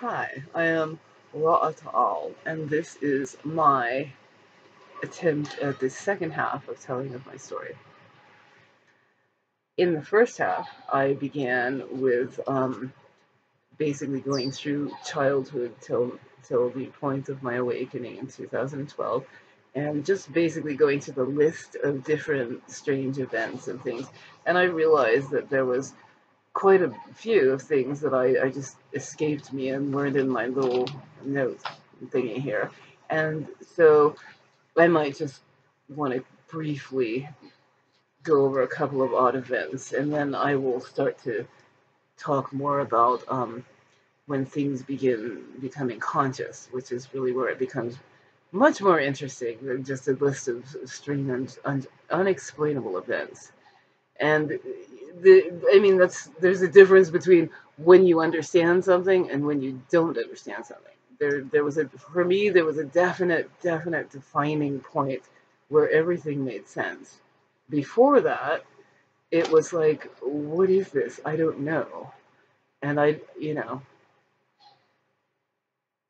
Hi, I am Ra'atal, and this is my attempt at the second half of telling of my story. In the first half, I began with basically going through childhood till the point of my awakening in 2012, and just basically going to the list of different strange events and things. And I realized that there was quite a few of things that I just escaped me and weren't in my little note thingy here. And so I might just want to briefly go over a couple of odd events, and then I will start to talk more about when things begin becoming conscious, which is really where it becomes much more interesting than just a list of strange and unexplainable events. And I mean, there's a difference between when you understand something and when you don't understand something. There was for me, there was a definite defining point where everything made sense. Before that, it was like, what is this? I don't know. And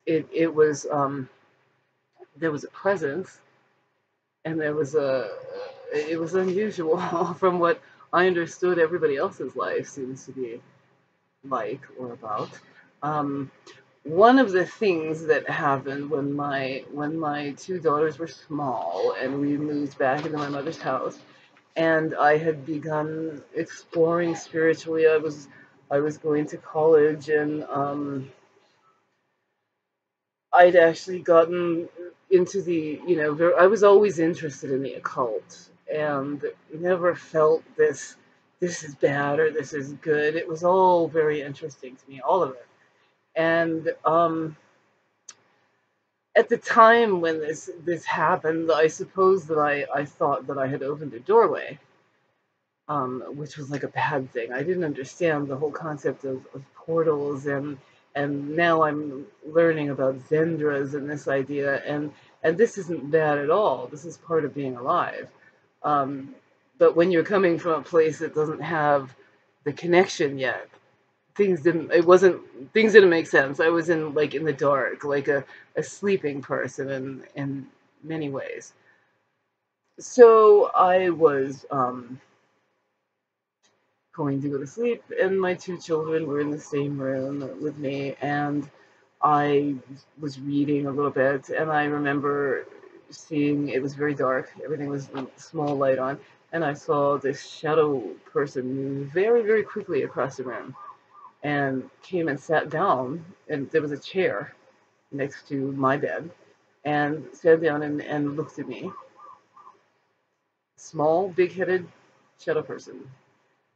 it was, there was a presence, and it was unusual from what I understood everybody else's life seems to be like or about. Um, One of the things that happened when my two daughters were small and we moved back into my mother's house, and I had begun exploring spiritually. I was going to college, and I'd actually gotten into I was always interested in the occult, and never felt this is bad or this is good. It was all very interesting to me, all of it. And at the time when this happened, I suppose that I thought that I had opened a doorway, which was like a bad thing. I didn't understand the whole concept of portals, and now I'm learning about Zendras and this idea, and this isn't bad at all. This is part of being alive. Um, but when you're coming from a place that doesn't have the connection yet, things didn't make sense. I was in the dark, like a sleeping person in many ways. So I was going to go to sleep, and my two children were in the same room with me, and I was reading a little bit, and I remember seeing it was very dark, everything was small light on, and I saw this shadow person move very quickly across the room and came and sat down, and there was a chair next to my bed, and sat down and looked at me. Small, big-headed shadow person.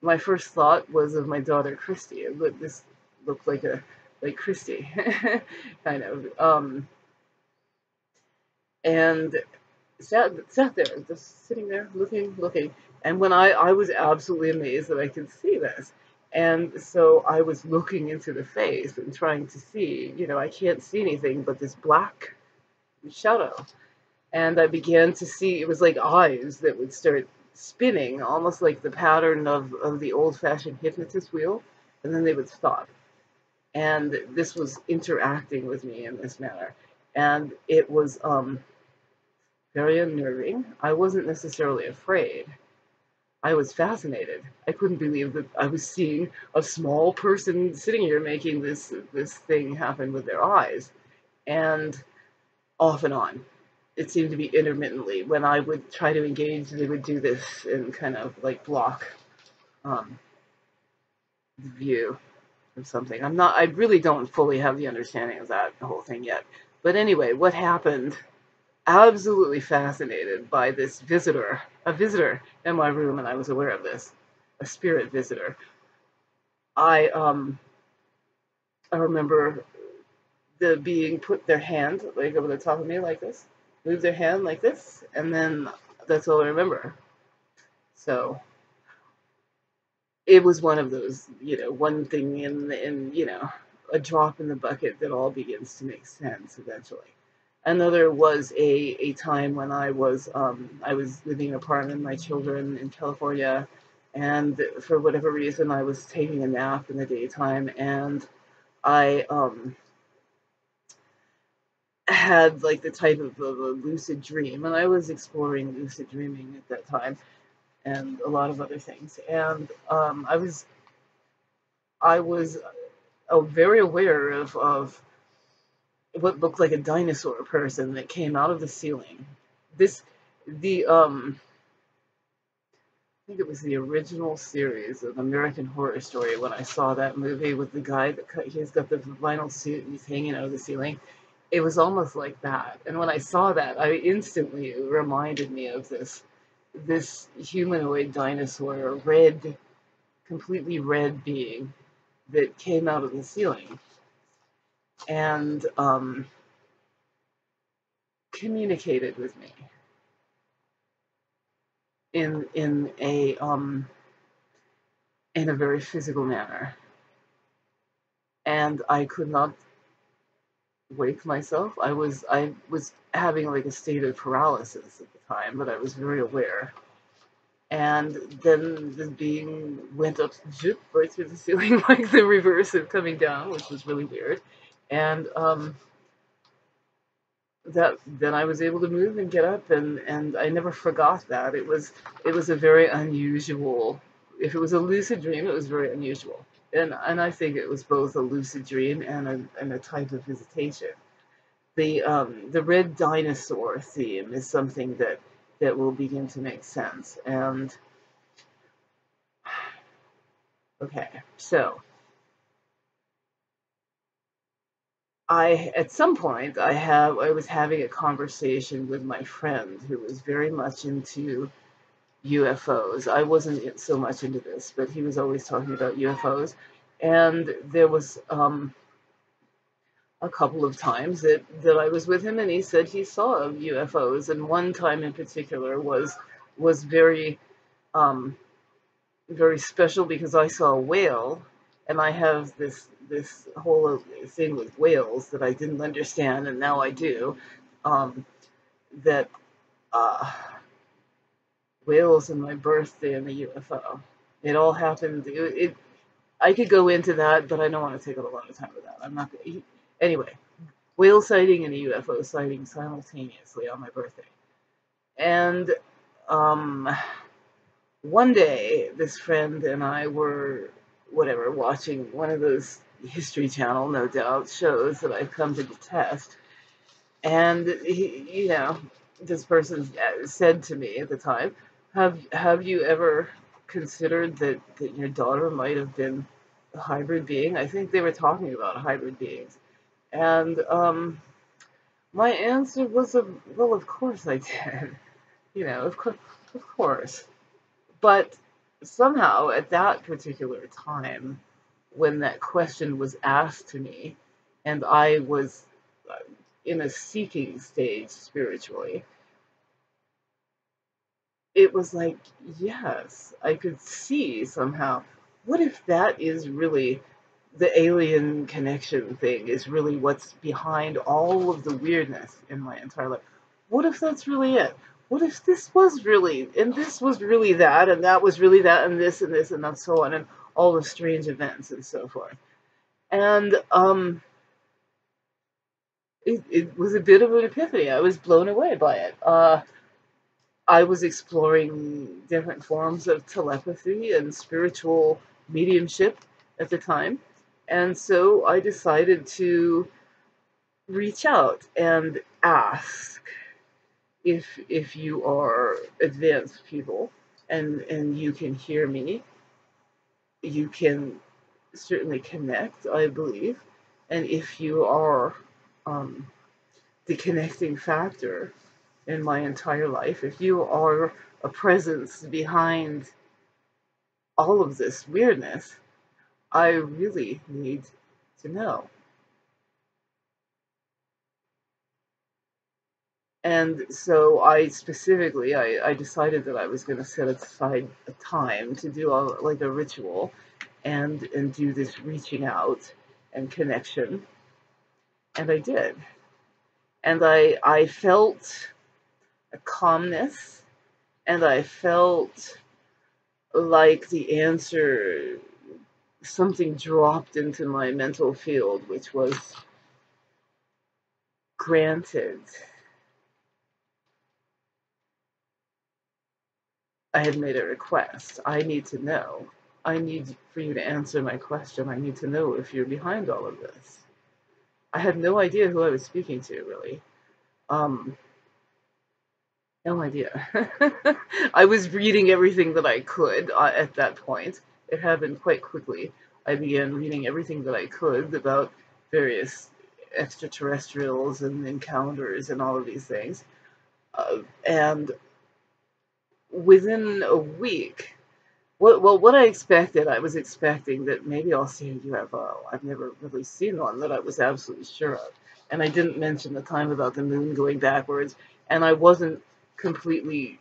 My first thought was of my daughter Christy. This looked like Christy, kind of. And sat there, just sitting there, looking. And when I was absolutely amazed that I could see this. And so I was looking into the face and trying to see, I can't see anything but this black shadow. And I began to see, it was like eyes that would start spinning, almost like the pattern of the old-fashioned hypnotist wheel, and then they would stop. And this was interacting with me in this manner. And it was very unnerving. I wasn't necessarily afraid. I was fascinated. I couldn't believe that I was seeing a small person sitting here making this thing happen with their eyes. And off and on. It seemed to be intermittently. When I would try to engage, they would do this and kind of like block um, the view or something. I really don't fully have the understanding of that whole thing yet. But anyway, what happened? Absolutely fascinated by this visitor, a visitor in my room, and I was aware of this, a spirit visitor. I I remember the being put their hand like over the top of me like this, move their hand like this, and then that's all I remember. So it was one of those, one thing in a drop in the bucket that all begins to make sense eventually. Another was a time when I was living apart with my children in California, and for whatever reason I was taking a nap in the daytime, and I had like the type of a lucid dream, and I was exploring lucid dreaming at that time and a lot of other things. And I was very aware of what looked like a dinosaur person that came out of the ceiling. This the I think it was the original series of American Horror Story when I saw that movie with the guy that he's got the vinyl suit and he's hanging out of the ceiling. It was almost like that. And when I saw that, I instantly it reminded me of this humanoid dinosaur, a red, completely red being that came out of the ceiling and communicated with me in a very physical manner. And I could not wake myself. I was having like a state of paralysis at the time, but I was very aware. And then the being went up zip, right through the ceiling, like the reverse of coming down, which was really weird. And that then I was able to move and get up, and I never forgot that. It was a very unusual. If it was a lucid dream, it was very unusual, and I think it was both a lucid dream and a type of visitation. The red dinosaur theme is something that will begin to make sense. And okay, so I at some point I was having a conversation with my friend who was very much into UFOs. I wasn't so much into this, but he was always talking about UFOs. And there was a couple of times that I was with him, and he said he saw UFOs. And one time in particular was very very special because I saw a whale, and I have this whole thing with whales that I didn't understand, and now I do. Um, that uh, Whales and my birthday and the UFO. It all happened. I could go into that, but I don't want to take up a lot of time with that. I'm not. Anyway, whale sighting and a UFO sighting simultaneously on my birthday. And um, one day, this friend and I were, whatever, watching one of those History Channel, no doubt, shows that I've come to detest. And this person said to me at the time, "Have you ever considered that your daughter might have been a hybrid being?" I think they were talking about hybrid beings, and my answer was, "Well, of course I did. Of course." But somehow at that particular time, when that question was asked to me, and I was uh, in a seeking stage spiritually, it was like, yes, I could see somehow. What if that is really the alien connection thing, is really what's behind all of the weirdness in my entire life? What if that's really it? What if this was really, and this was really that, and that was really that, and this, and that, so on, and all the strange events and so forth? And it was a bit of an epiphany. I was blown away by it. I was exploring different forms of telepathy and spiritual mediumship at the time. And so I decided to reach out and ask if you are advanced people and you can hear me, you can certainly connect, I believe. And if you are um, the connecting factor in my entire life, if you are a presence behind all of this weirdness, I really need to know. And so I decided that I was going to set aside a time to do like a ritual and do this reaching out and connection. And I did. And I felt a calmness, and I felt like the answer, something dropped into my mental field, which was Granted, I had made a request. I need to know. I need for you to answer my question. I need to know if you're behind all of this. I had no idea who I was speaking to, really. Um, no idea. I was reading everything that I could at that point. It happened quite quickly. I began reading everything that I could about various extraterrestrials and encounters and all of these things. And within a week, what I expected, I was expecting that maybe I'll see a UFO. I've never really seen one that I was absolutely sure of. And I didn't mention the time about the moon going backwards. And I wasn't completely,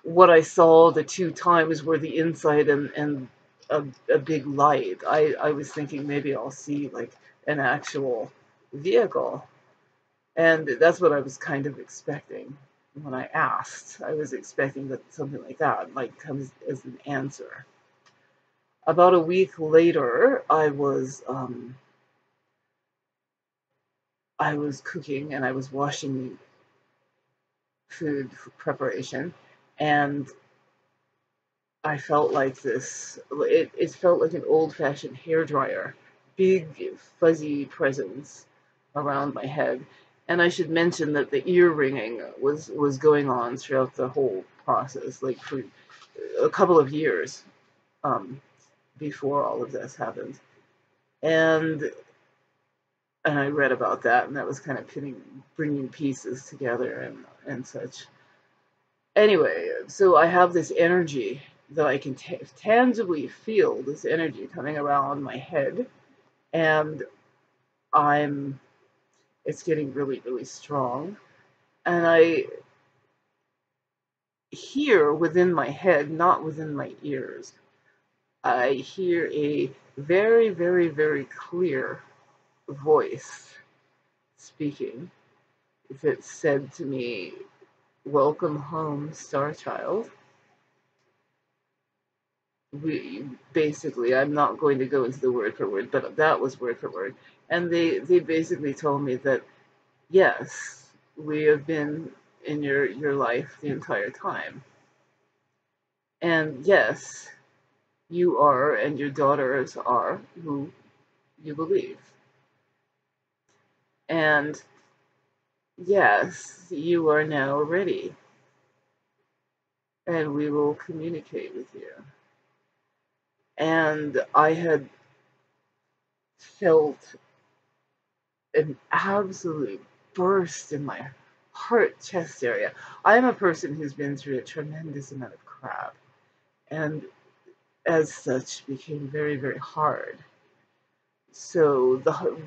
what I saw the two times were the inside and a big light. I was thinking maybe I'll see like an actual vehicle. And that's what I was kind of expecting when I asked. I was expecting that something like that might come as an answer. About a week later, I was cooking and I was washing food for preparation, and I felt like this. It felt like an old-fashioned hair dryer, big fuzzy presence around my head. And I should mention that the ear ringing was going on throughout the whole process, like for a couple of years um, before all of this happened. And I read about that, and that was kind of bringing pieces together and such. Anyway, so I have this energy that I can tangibly feel, this energy coming around my head, and I'm it's getting really, really strong. And I hear within my head, not within my ears, I hear a very, very, very clear voice speaking that said to me, "Welcome home, Star Child." Basically, I'm not going to go into the word for word, but that was word for word. And they basically told me that, yes, we have been in your life the entire time. And yes, you are and your daughters are who you believe. And yes, you are now ready. And we will communicate with you. And I had felt an absolute burst in my heart chest area. I'm a person who's been through a tremendous amount of crap, and as such became very, very hard. So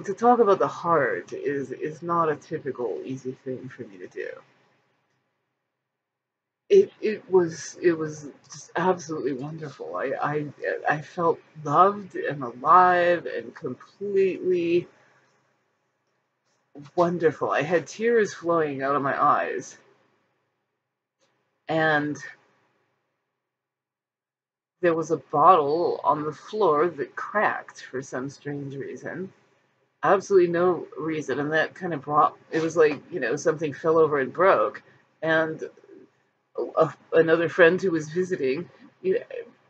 to talk about the heart is not a typical easy thing for me to do. It was just absolutely wonderful. I felt loved and alive and completely wonderful. I had tears flowing out of my eyes, and there was a bottle on the floor that cracked for some strange reason. Absolutely no reason. And that kind of brought, it was like, something fell over and broke. And another friend who was visiting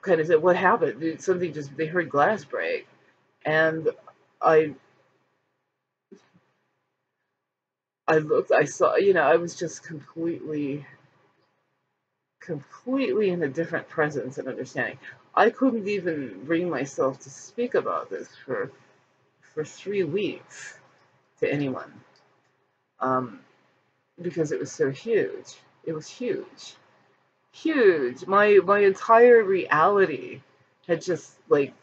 kind of said, "What happened?" Something just, they heard glass break. And I, I looked, I saw, I was just completely in a different presence and understanding. I couldn't even bring myself to speak about this for 3 weeks to anyone, um, because it was so huge. It was huge, huge. My entire reality had just like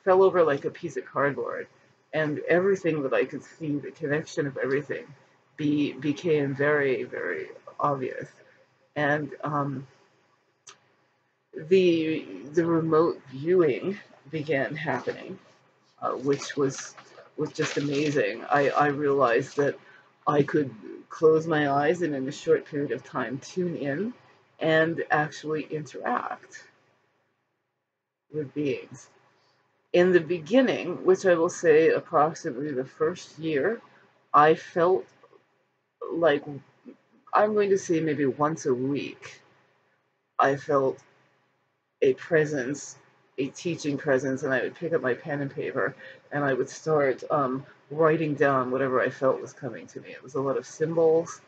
fell over like a piece of cardboard, and everything that I could see, the connection of everything, became very, very obvious. And the remote viewing began happening, which was just amazing. I realized that I could close my eyes and in a short period of time tune in and actually interact with beings. In the beginning, which I will say approximately the first year, I felt like, I'm going to say maybe once a week, I felt a presence, a teaching presence, and I would pick up my pen and paper and I would start writing down whatever I felt was coming to me. It was a lot of symbols.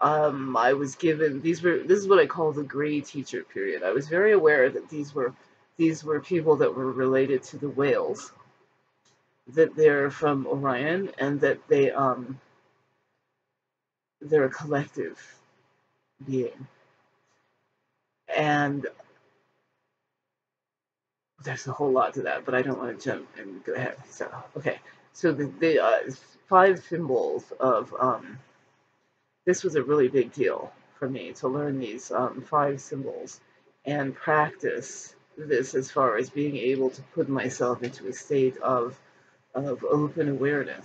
I was given this is what I call the gray teacher period. I was very aware that these were people that were related to the whales, that they're from Orion, and that they're a collective being. And there's a whole lot to that, but I don't want to jump and go ahead. So, okay. So the five symbols of this was a really big deal for me to learn these five symbols and practice this as far as being able to put myself into a state of open awareness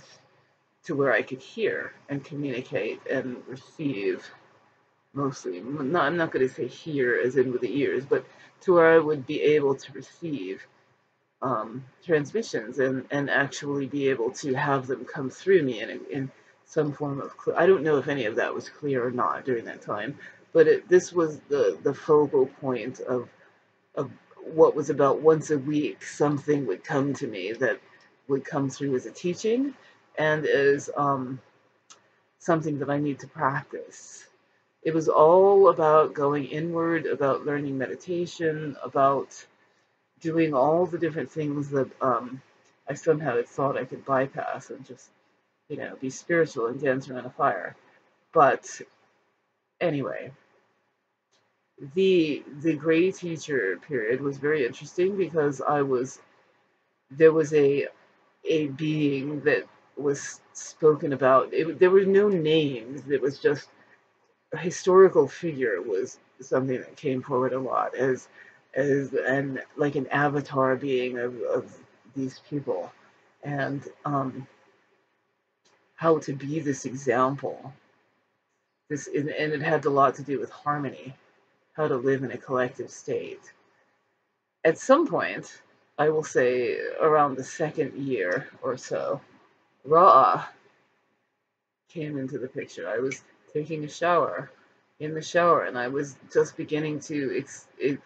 to where I could hear and communicate and receive mostly. I'm not going to say hear as in with the ears, but to where I would be able to receive transmissions and actually be able to have them come through me in some form of I don't know if any of that was clear or not during that time, but this was the focal point of what was about once a week something would come to me that would come through as a teaching and as something that I need to practice. It was all about going inward, about learning meditation, about doing all the different things that I somehow had thought I could bypass and just, be spiritual and dance around a fire. But anyway, the gray teacher period was very interesting because there was a being that was spoken about. There were no names. It was just a historical figure was something that came forward a lot as and like an avatar being of these people, and how to be this example. And it had a lot to do with harmony, how to live in a collective state. At some point, I will say around the second year or so, Ra came into the picture. I was taking a shower in the shower, and I was just beginning to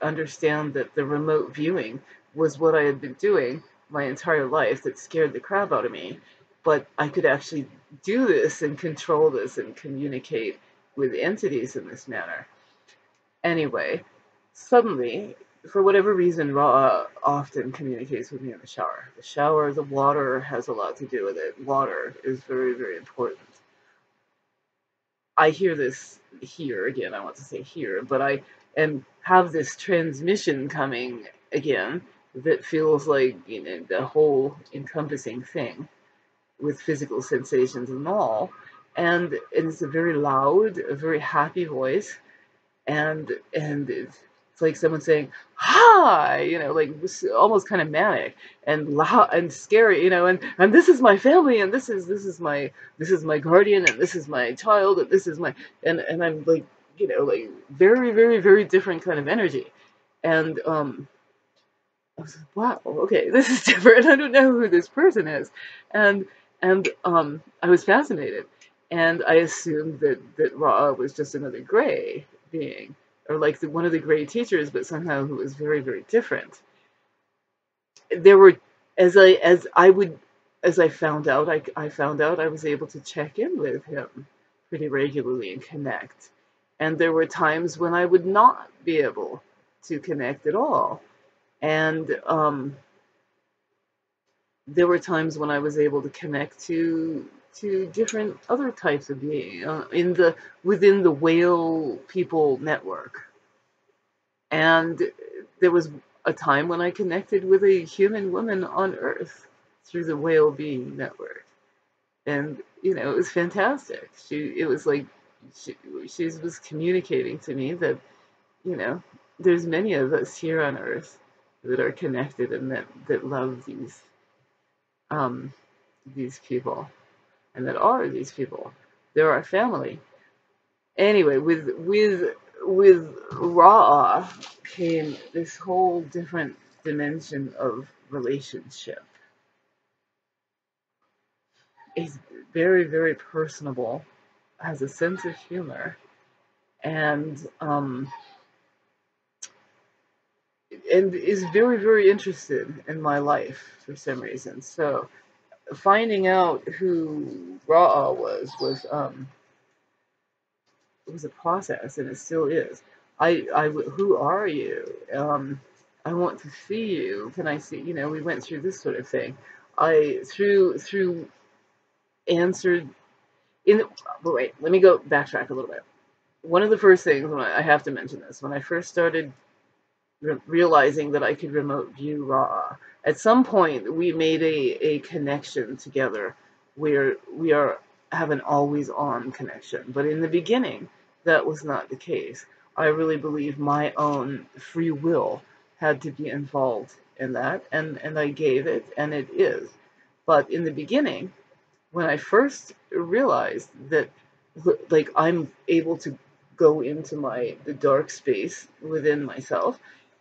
understand that the remote viewing was what I had been doing my entire life that scared the crap out of me. But I could actually do this and control this and communicate with entities in this manner. Anyway, suddenly, for whatever reason, Ra often communicates with me in the shower. The shower, the water has a lot to do with it. Water is very, very important. I hear this here again. I want to say here, but I have this transmission coming again that feels like the whole encompassing thing with physical sensations and all, and it's a very loud, a very happy voice, and it's like someone saying hi, like almost kind of manic and loud and scary, and this is my family, and this is my guardian, and this is my child, and this is my and I'm like, like very, very, very different kind of energy. And I was like, wow, okay, this is different. I don't know who this person is. And I was fascinated. And I assumed that Ra was just another gray being, or like one of the gray teachers, but somehow who was very, very different. There were, as I found out, I found out I was able to check in with him pretty regularly and connect. And there were times when I would not be able to connect at all. And there were times when I was able to connect to different other types of being within the whale people network. And there was a time when I connected with a human woman on Earth through the whale being network, and it was fantastic. It was like she was communicating to me that there's many of us here on Earth that are connected and that love um, these people, and that are these people. They're our family. Anyway, with Ra came this whole different dimension of relationship. It's very, very personable. has a sense of humor, and is very, very interested in my life for some reason. So finding out who Ra'a was a process, and it still is. Who are you? I want to see you. Can I see? You know, we went through this sort of thing. I through answered in. Wait, let me go backtrack a little bit. One of the first things when I have to mention this, when I first started realizing that I could remote view Ra. At some point, we made a connection together where we have an always on connection. But in the beginning, that was not the case. I really believe my own free will had to be involved in that, and I gave it, and it is. But in the beginning, when I first realized that, like, I'm able to go into the dark space within myself,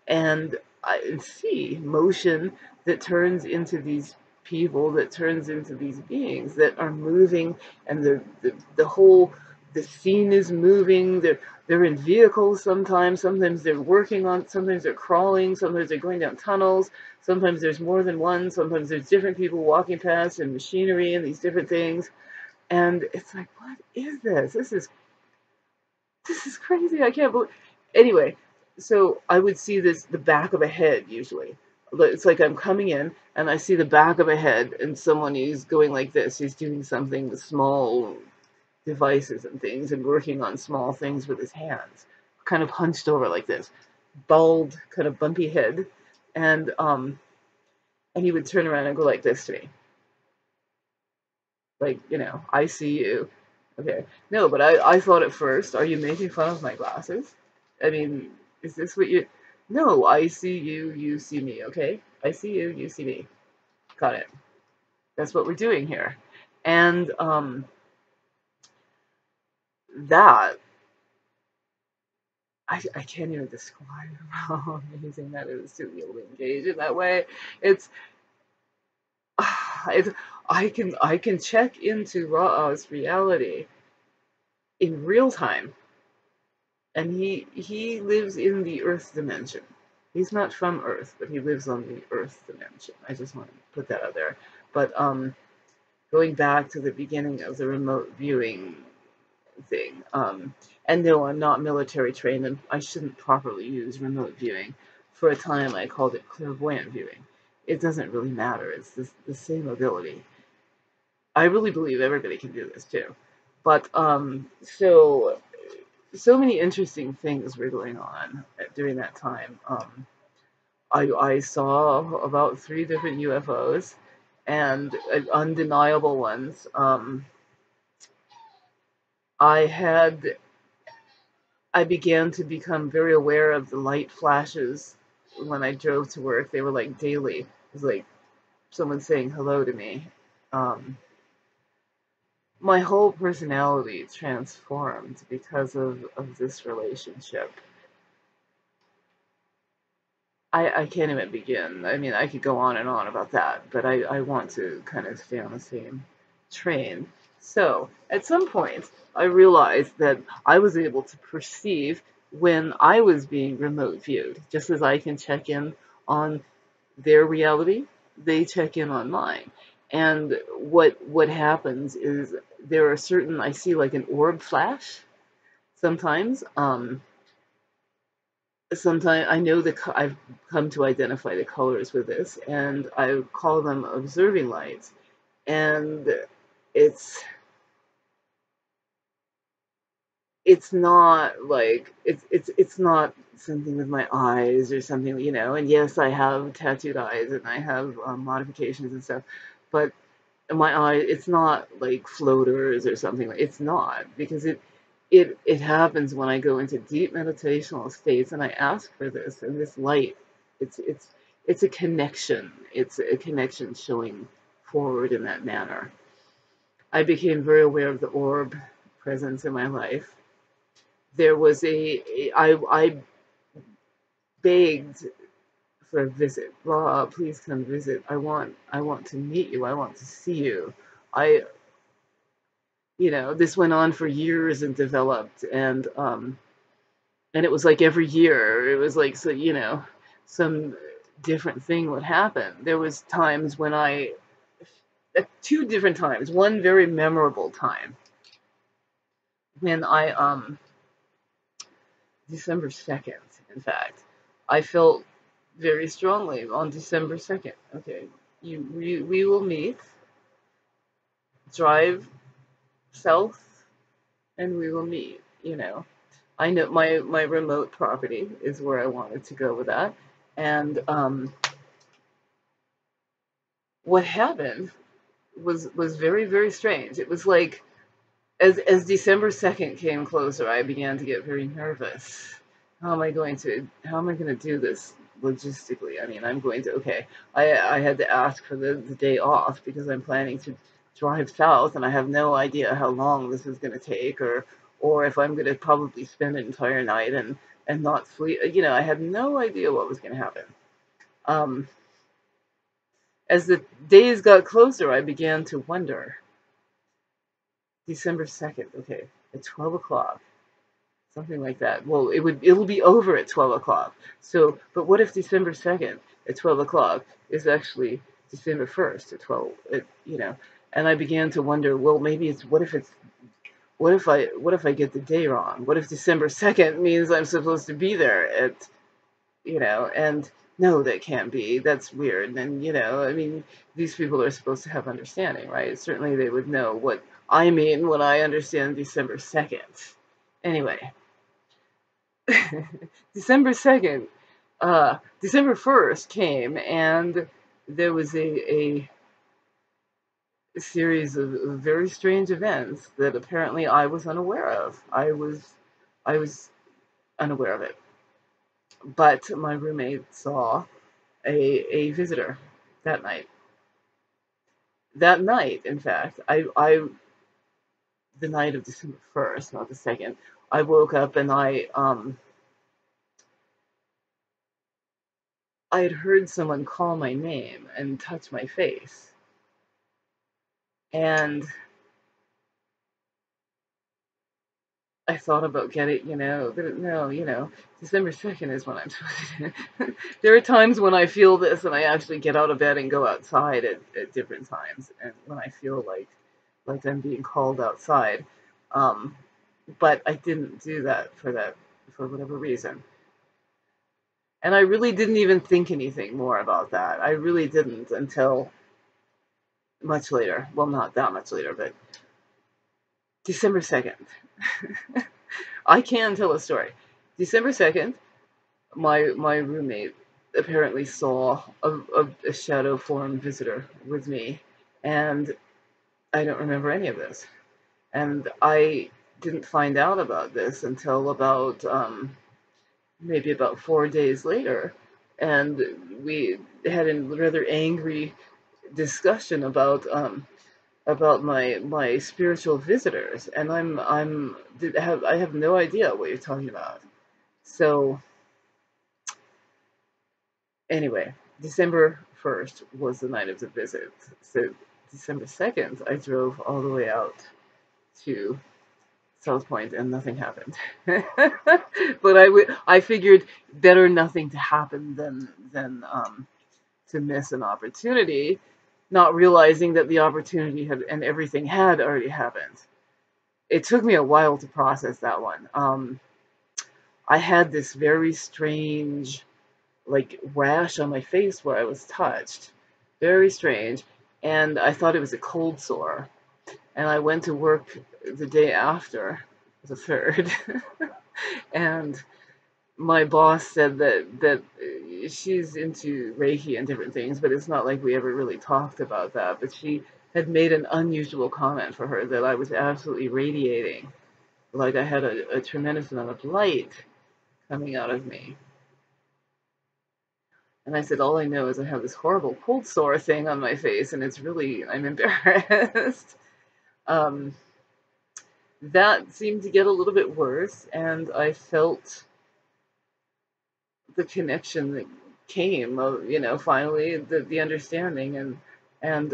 and I see motion that turns into these people, that turns into these beings that are moving, and the whole the scene is moving. They're in vehicles sometimes. Sometimes they're working on. Sometimes they're crawling. Sometimes they're going down tunnels. Sometimes there's more than one. Sometimes there's different people walking past and machinery and these different things. And it's like, what is this? This is crazy. I can't believe. Anyway, so I would see the back of a head usually. It's like I'm coming in and I see the back of a head, and someone is going like this. He's doing something with small devices and things and working on small things with his hands, kind of hunched over like this, bald, kind of bumpy head, and he would turn around and go like this to me, like, I see you. Okay. No, but I thought at first, are you making fun of my glasses? I mean, is this what you... No, I see you, you see me, okay? I see you, you see me. Got it. That's what we're doing here. And that, I can't even describe how amazing that is to be able to engage in that way. It's, it's I can check into Ra'a's reality in real time, and he lives in the Earth dimension. He's not from Earth, but he lives on the Earth dimension. I just want to put that out there. But going back to the beginning of the remote viewing thing, and no, I'm not military trained, and I shouldn't properly use remote viewing. For a time, I called it clairvoyant viewing. It doesn't really matter. It's the same ability. I really believe everybody can do this too. But so many interesting things were going on during that time. I saw about 3 different UFOs, and undeniable ones. I had I began to become very aware of the light flashes when I drove to work. They were like daily. It was like someone saying hello to me. Um, my whole personality transformed because of this relationship. I can't even begin. I mean, I could go on and on about that, but I want to kind of stay on the same train. So, at some point, I realized that I was able to perceive when I was being remote viewed, just as I can check in on their reality, they check in on mine. And what happens is there are certain, I see like an orb flash sometimes. Sometimes I know I've come to identify the colors with this, and I call them observing lights. And it's it's not like it's not something with my eyes or something, And yes, I have tattooed eyes and I have modifications and stuff, but my eye, it's not like floaters or something. It's not, because it happens when I go into deep meditational states and I ask for this, and this light, it's it's it's a connection. It's a connection showing forward in that manner. I became very aware of the orb presence in my life. There was I begged for a visit. Ra, please come visit. I want to meet you. I want to see you. I You know, this went on for years and developed, and it was like every year, it was like, so, you know, some different thing would happen. There was times when two different times, one very memorable time when December 2nd, in fact, I felt very strongly on December 2nd. Okay, we will meet, drive south, and we will meet, you know. I know my remote property is where I wanted to go with that. And what happened was very, very strange. It was like as December 2nd came closer, I began to get very nervous. How am I going to do this logistically? I mean, I'm going to, okay, I had to ask for the day off because I'm planning to drive south and I have no idea how long this is going to take, or if I'm going to probably spend an entire night and not sleep. You know, I had no idea what was going to happen. Um, as the days got closer, I began to wonder. December 2nd, okay, at 12 o'clock, something like that. Well, it'll be over at 12 o'clock. So, but what if December 2nd at 12 o'clock is actually December 1st at 12, you know? And I began to wonder, well, maybe what if I get the day wrong? What if December 2nd means I'm supposed to be there at, you know, and no, that can't be. That's weird. And, you know, I mean, these people are supposed to have understanding, right? Certainly they would know what I mean when I understand December 2nd. Anyway, December 2nd, December 1st came, and there was a series of very strange events that apparently I was unaware of. I was unaware of it. But my roommate saw a visitor that night. That night, in fact, the night of December 1st, not the 2nd, I woke up and I had heard someone call my name and touch my face. And I thought about getting, you know, but no, you know, December 2nd is when I'm supposed to. There are times when I feel this and I actually get out of bed and go outside at different times, and when I feel like I'm being called outside. Um, but I didn't do that for whatever reason. And I really didn't even think anything more about that. I really didn't until much later. Well, not that much later, but December 2nd. I can tell a story. December 2nd, my roommate apparently saw a shadow form visitor with me, and I don't remember any of this. And I didn't find out about this until about maybe about 4 days later, and we had a rather angry discussion about my spiritual visitors, and I have no idea what you're talking about. So anyway, December 1st was the night of the visit. So December 2nd, I drove all the way out to South Point and nothing happened. But I figured better nothing to happen than to miss an opportunity, not realizing that the opportunity had and everything had already happened. It took me a while to process that one. I had this very strange, like, rash on my face where I was touched. Very strange. And I thought it was a cold sore. And I went to work the day after, the 3rd. And my boss said that she's into Reiki and different things, but it's not like we ever really talked about that. But she had made an unusual comment for her that I was absolutely radiating, like I had a tremendous amount of light coming out of me. And I said, all I know is I have this horrible cold sore thing on my face, and I'm embarrassed. um, that seemed to get a little bit worse, and I felt the connection that came of, you know, finally the understanding, and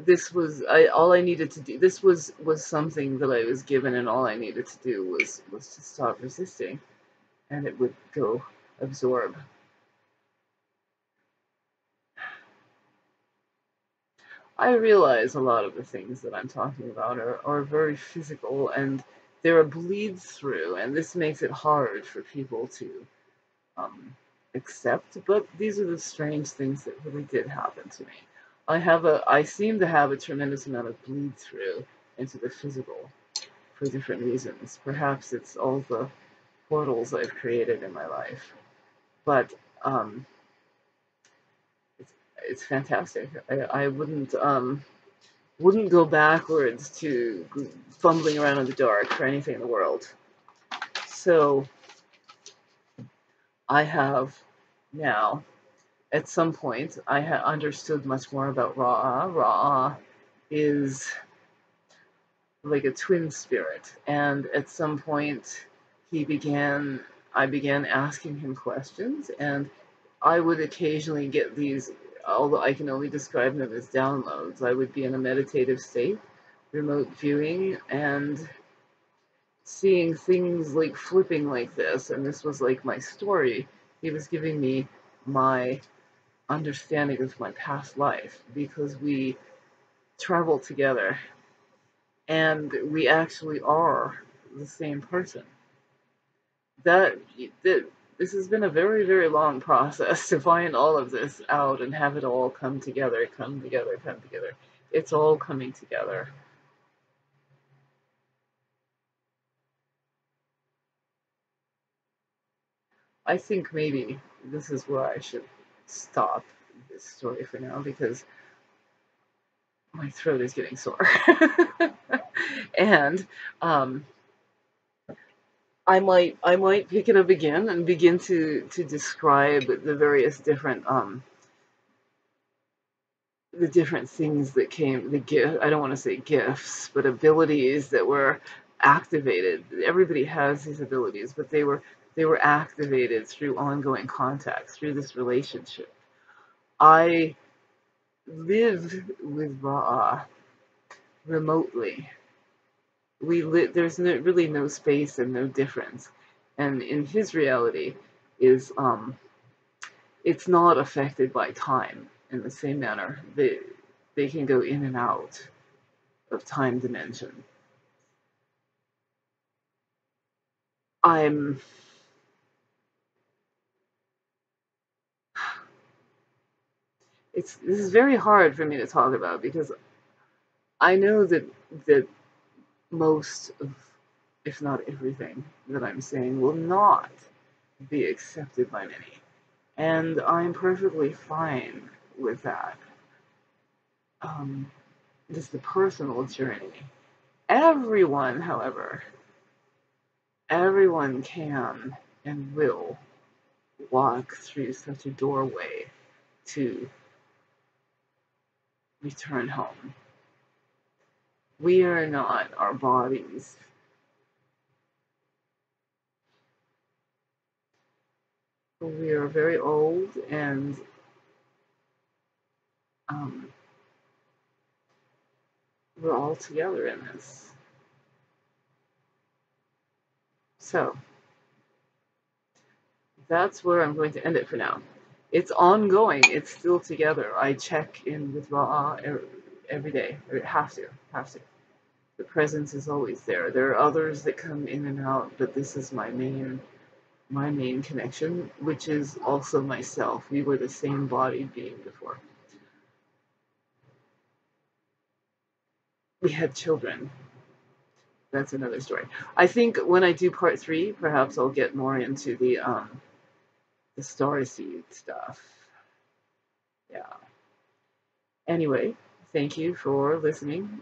this was all I needed to do. This was something that I was given, and all I needed to do was to stop resisting, and it would go absorb. I realize a lot of the things that I'm talking about are very physical, and they're a bleed through, and this makes it hard for people to um, accept. But these are the strange things that really did happen to me. I seem to have a tremendous amount of bleed through into the physical for different reasons. Perhaps it's all the portals I've created in my life, but um, it's fantastic. I wouldn't go backwards to fumbling around in the dark for anything in the world. So I have now, at some point, I understood much more about Ra'a. Ra'a is like a twin spirit, and at some point, I began asking him questions, and I would occasionally get these, although I can only describe them as downloads. I would be in a meditative state, remote viewing, and seeing things like flipping like this, and this was like my story. He was giving me my understanding of my past life because we travel together and we actually are the same person. That, that this has been a very, very long process to find all of this out and have it all come together, come together, come together. It's all coming together. I think maybe this is where I should stop this story for now because my throat is getting sore. And um, I might pick it up again and begin to describe the different things that came, the gift, I don't want to say gifts, but abilities that were activated. Everybody has these abilities, but they were activated through ongoing contact, through this relationship. I lived with Ra'a remotely. There's really no space and no difference. And in his reality is it's not affected by time in the same manner. They can go in and out of time dimension. I'm this is very hard for me to talk about because I know that most of, if not everything that I'm saying will not be accepted by many. And I'm perfectly fine with that. This is the personal journey. Everyone, however, everyone can and will walk through such a doorway to return home. We are not our bodies. We are very old, and um, we're all together in this. So that's where I'm going to end it for now. It's ongoing. It's still together. I check in with Ra every day. Or have to. The presence is always there. There are others that come in and out, but this is my main connection, which is also myself. We were the same body being before. We had children. That's another story. I think when I do part 3, perhaps I'll get more into the star seed stuff. Yeah. Anyway, thank you for listening,